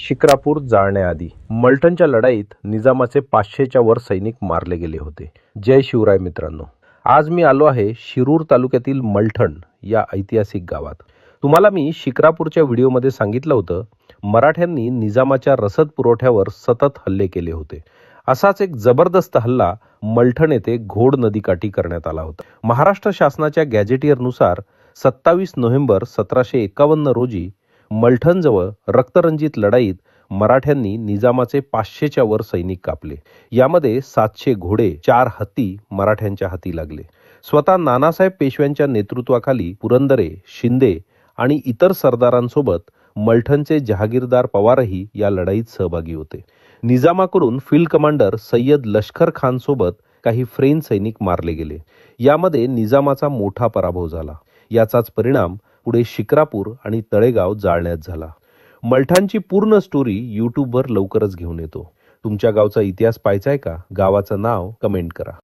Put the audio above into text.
शिक्रापूर जाळण्याआधी मलठणच्या लढाईत निजामाचे 500च्या वर सैनिक मारले गेले होते. जय शिवराय मित्रांनो, आज मी आलो आहे शिरूर तालुक्यातील मलठण या ऐतिहासिक गावात. तुम्हाला मी शिक्रापूरच्या व्हिडिओमध्ये सांगितलं होतं, मराठ्यांनी निजामाच्या रसद पुरवठ्यावर सतत हल्ले केले होते. असाच एक जबरदस्त हल्ला मलठण येथे घोड नदीकाठी करण्यात आला होता. महाराष्ट्र शासनाच्या गॅझेटियरनुसार 27 नोव्हेंबर 1751 रोजी मलठणजवळ रक्तरंजित लढाईत मराठ्यांनी निजामाचे 500च्या वर सैनिक कापले. यामध्ये 700 घोडे, 4 हत्ती मराठ्यांच्या हाती लागले. स्वतः नानासाहेब पेशव्यांच्या नेतृत्वाखाली पुरंदरे, शिंदे आणि इतर सरदारांसोबत मलठणचे जहागीरदार पवारही या लढाईत सहभागी होते. निजामाकडून फील्ड कमांडर सय्यद लष्कर खान सोबत काही फ्रेंच सैनिक मारले गेले. यामध्ये निजामाचा मोठा पराभव झाला. याचाच परिणाम पुढे शिक्रापूर आणि तळेगाव जाळण्यात झाला. मलठणची पूर्ण स्टोरी यूट्यूबवर लवकरच घेऊन येतो. तुमच्या गावचा इतिहास पाहायचा आहे का? गावाचं नाव कमेंट करा.